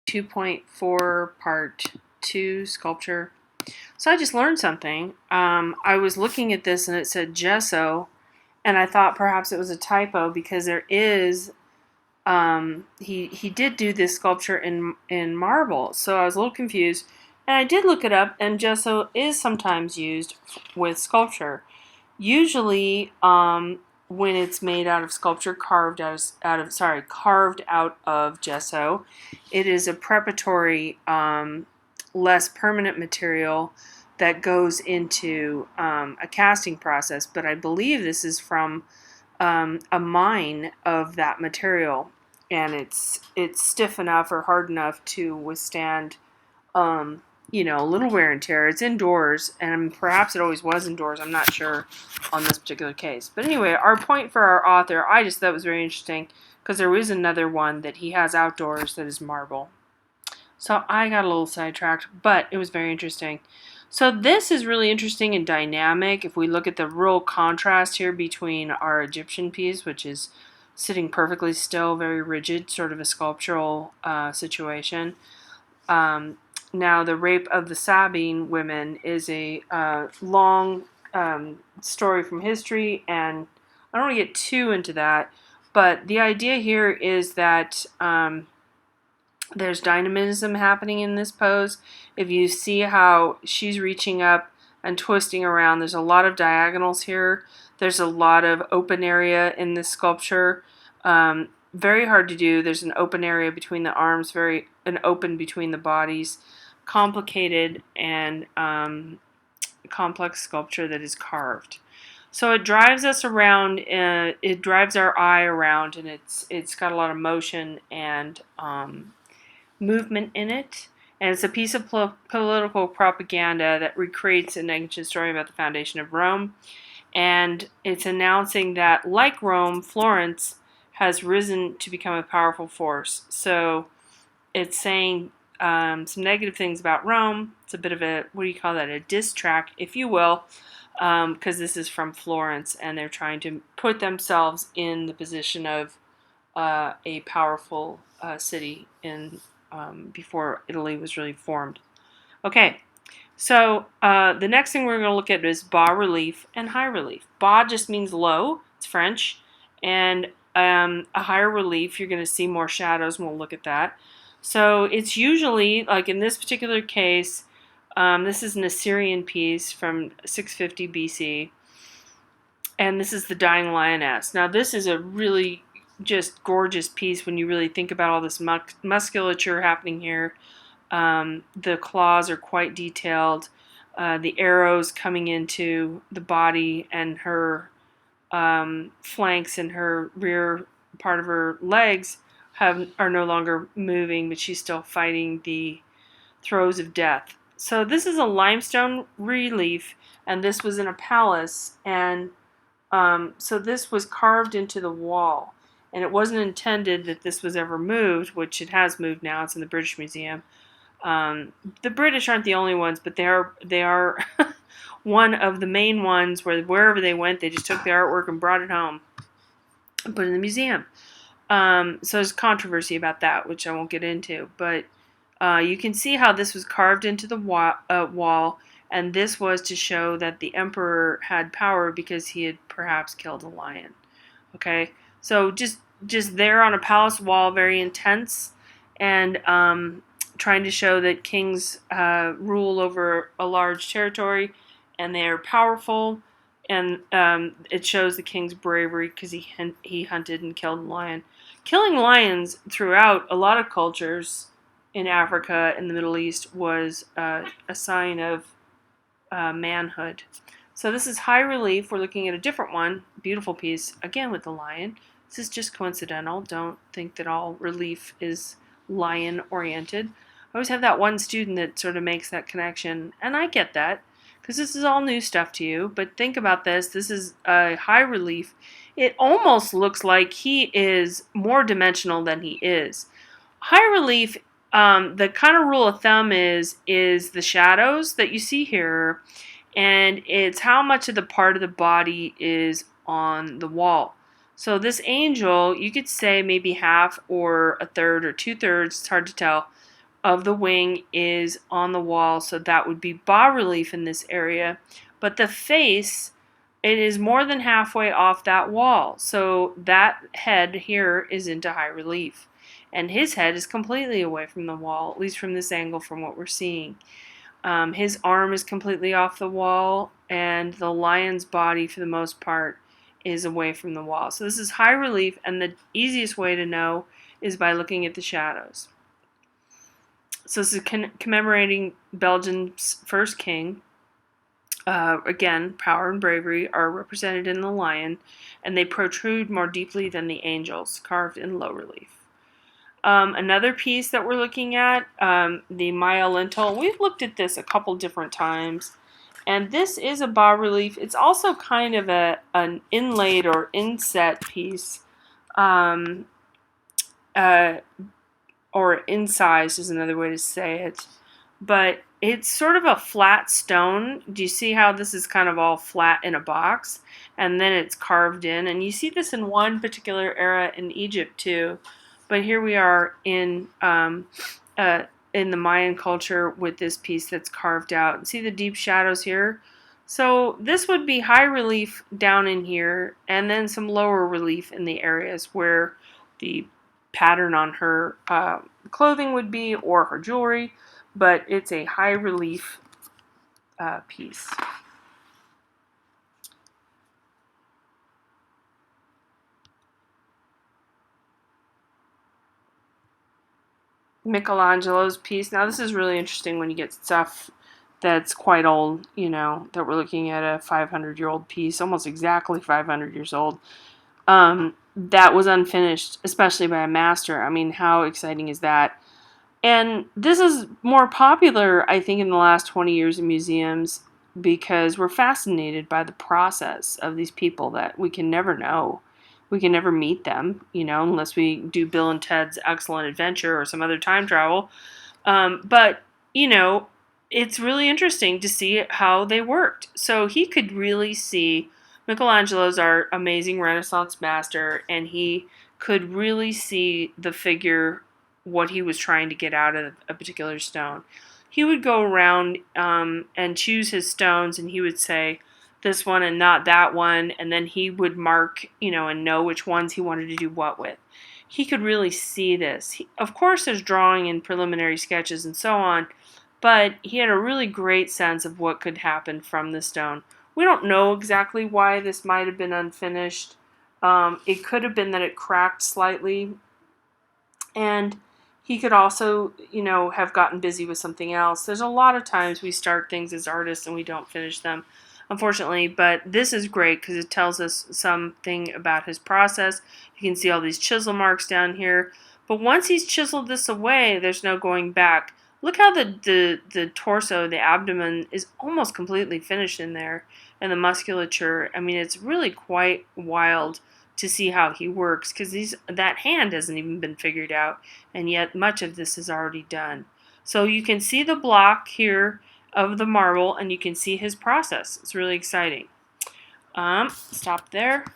2.4 part 2 sculpture. So I just learned something. I was looking at this and it said gesso, and I thought perhaps it was a typo because there is he did do this sculpture in marble. So I was a little confused, and I did look it up, and gesso is sometimes used with sculpture. Usually, when it's made out of sculpture, carved out of gesso, it is a preparatory, less permanent material that goes into a casting process. But I believe this is from a mine of that material, and it's stiff enough or hard enough to withstand a little wear and tear. It's indoors, and perhaps it always was indoors. I'm not sure on this particular case. But anyway, our point for our author, I just thought was very interesting because there is another one that he has outdoors that is marble. So I got a little sidetracked, but it was very interesting. So this is really interesting and dynamic. If we look at the real contrast here between our Egyptian piece, which is sitting perfectly still, very rigid, sort of a sculptural situation. Now, the rape of the Sabine women is a long story from history, and I don't want to get too into that, but the idea here is that there's dynamism happening in this pose. If you see how she's reaching up and twisting around, there's a lot of diagonals here. There's a lot of open area in this sculpture. Very hard to do. There's an open area between the arms, an open between the bodies. Complicated and complex sculpture that is carved. So it drives us around. It drives our eye around, and it's got a lot of motion and movement in it. And it's a piece of political propaganda that recreates an ancient story about the foundation of Rome. And it's announcing that, like Rome, Florence has risen to become a powerful force. So it's saying some negative things about Rome. It's a bit of a, what do you call that, a diss track, if you will, because this is from Florence, and they're trying to put themselves in the position of a powerful city in before Italy was really formed. Okay, so the next thing we're going to look at is bas relief and high relief. Bas just means low, it's French, and a higher relief, you're going to see more shadows, and we'll look at that. So it's usually, like in this particular case, this is an Assyrian piece from 650 BC, and this is the Dying Lioness. Now this is a really just gorgeous piece when you really think about all this musculature happening here. The claws are quite detailed. The arrows coming into the body, and her flanks and her rear part of her legs are no longer moving, but she's still fighting the throes of death. So this is a limestone relief, and this was in a palace, and so this was carved into the wall, and it wasn't intended that this was ever moved, which it has moved now. It's in the British Museum. The British aren't the only ones, but they are one of the main ones where wherever they went, they just took the artwork and brought it home and put it in the museum. So there's controversy about that, which I won't get into, but you can see how this was carved into the wall, and this was to show that the emperor had power because he had perhaps killed a lion. Okay, so just there on a palace wall, very intense, and trying to show that kings rule over a large territory, and they are powerful, and it shows the king's bravery because he hunted and killed a lion. Killing lions throughout a lot of cultures in Africa and the Middle East was a sign of manhood. So this is high relief. We're looking at a different one, beautiful piece, again with the lion. This is just coincidental. Don't think that all relief is lion-oriented. I always have that one student that sort of makes that connection, and I get that because this is all new stuff to you, but think about this. This is a high relief. It almost looks like he is more dimensional than he is. High relief, the kind of rule of thumb is the shadows that you see here, and it's how much of the part of the body is on the wall. So this angel, you could say maybe half or a third or 2/3, it's hard to tell, of the wing is on the wall, so that would be bas-relief in this area. But the face, it is more than halfway off that wall, so that head here is into high relief. And his head is completely away from the wall, at least from this angle from what we're seeing. His arm is completely off the wall, and the lion's body, for the most part, is away from the wall. So this is high relief, and the easiest way to know is by looking at the shadows. So this is commemorating Belgium's first king. Again, power and bravery are represented in the lion, and they protrude more deeply than the angels, carved in low relief. Another piece that we're looking at, the Maya lintel. We've looked at this a couple different times, and this is a bas-relief. It's also kind of an inlaid or inset piece, or incised is another way to say it. But it's sort of a flat stone. Do you see how this is kind of all flat in a box? And then it's carved in. And you see this in one particular era in Egypt too. But here we are in the Mayan culture with this piece that's carved out. See the deep shadows here? So this would be high relief down in here, and then some lower relief in the areas where the pattern on her clothing would be, or her jewelry, but it's a high relief piece. Michelangelo's piece. Now this is really interesting when you get stuff that's quite old, you know, that we're looking at a 500-year-old piece, almost exactly 500 years old. That was unfinished, especially by a master. I mean, how exciting is that? And this is more popular, I think, in the last 20 years in museums because we're fascinated by the process of these people that we can never know. We can never meet them, you know, unless we do Bill and Ted's Excellent Adventure or some other time travel. But, you know, it's really interesting to see how they worked. So he could really see, Michelangelo's our amazing Renaissance master, and he could really see the figure, what he was trying to get out of a particular stone. He would go around and choose his stones, and he would say this one and not that one, and then he would mark, you know, and know which ones he wanted to do what with. He could really see this. Of course, there's drawing and preliminary sketches and so on, but he had a really great sense of what could happen from the stone. We don't know exactly why this might have been unfinished. It could have been that it cracked slightly, and he could also, you know, have gotten busy with something else. There's a lot of times we start things as artists and we don't finish them, unfortunately, but this is great because it tells us something about his process. You can see all these chisel marks down here, but once he's chiseled this away, there's no going back. Look how the torso, the abdomen, is almost completely finished in there, and the musculature. I mean, it's really quite wild to see how he works, because that hand hasn't even been figured out, and yet much of this is already done. So you can see the block here of the marble, and you can see his process. It's really exciting. Stop there.